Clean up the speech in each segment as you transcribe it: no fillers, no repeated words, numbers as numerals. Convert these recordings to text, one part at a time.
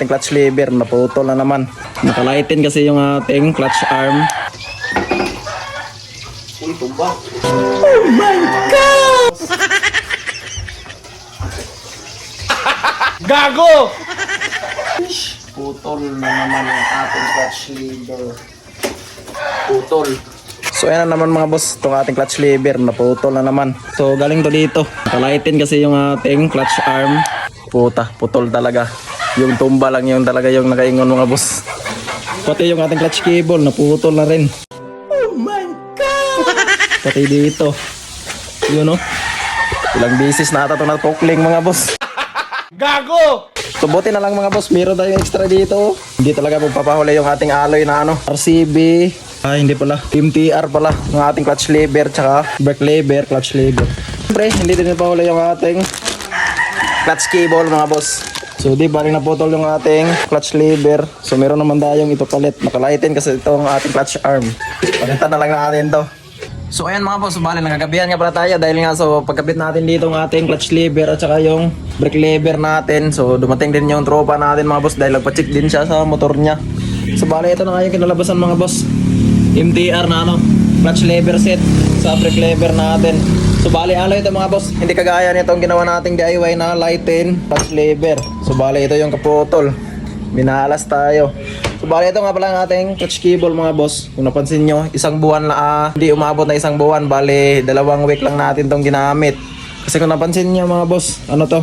ating clutch lever, naputol na naman. Nakalighten kasi yung ating clutch arm. Uy, tumba. Oh my God! Gago! Putol na naman yung ating clutch lever. Putol. So ayan na naman mga boss, itong ating clutch lever, naputol na naman. So galing to dito. Nakalighten kasi yung ating clutch arm. Puta, putol talaga. Yung tumba lang yung talaga yung nakaingon mga boss. Pati yung ating clutch cable, naputol na rin. Oh my God! Pati dito. Yun o. Ilang bisis na ata ito natukling mga boss. Gago! So buti na lang mga boss, meron tayong extra dito. Hindi talaga magpapahuli yung ating alloy na RCB. Hindi pala. MTR pala. Yung ating clutch lever, tsaka brake lever, clutch lever. Siyempre, hindi din napahuli yung ating clutch cable mga boss. So di bali naputol yung ating clutch lever. So meron naman tayong ito palit. Nakalighten kasi itong ating clutch arm. Palitan na lang natin to. So ayan mga boss, bali nagagabihan nga pala tayo dahil nga so pagkabit natin dito ng ating clutch lever at saka yung brake lever natin. So dumating din yung tropa natin mga boss dahil nagpa-check din siya sa motor niya. So bali ito na nga yung kinalabasan mga boss. MTR na clutch lever set sa brake lever natin. So bali alloy ito mga boss. Hindi kagaya nitong ginawa nating DIY na lighten clutch lever. So bali ito yung kaputol. Minalas tayo. So bali ito nga pala ang ating clutch cable mga boss. Kung napansin nyo, isang buwan na hindi umabot na isang buwan. Bali 2 week lang natin tong ginamit. Kasi kung napansin nyo mga boss, ano to?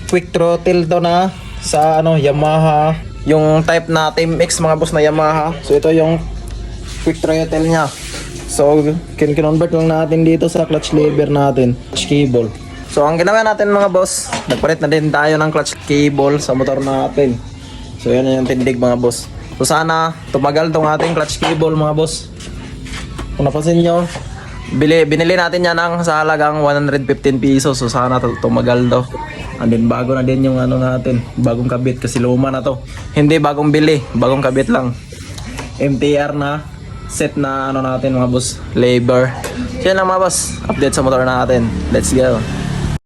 Quick throttle to na sa Yamaha. Yung type na Team X mga boss na Yamaha. So ito yung quick throttle nya. So kin-convert lang natin dito sa clutch lever natin, clutch cable. So ang ginawa natin mga boss, nagpalit na din tayo ng clutch cable sa motor natin. So yan yung tindig mga boss. So sana tumagal tong ating clutch cable mga boss. Kung napansin nyo, binili natin yan sa halagang 115 pesos. So sana tumagal to. And then bago na din yung natin, bagong kabit kasi luma na to. Hindi bagong bili, bagong kabit lang. MTR na set na natin mga boss, labor. So yan lang mga boss, update sa motor natin. Let's go.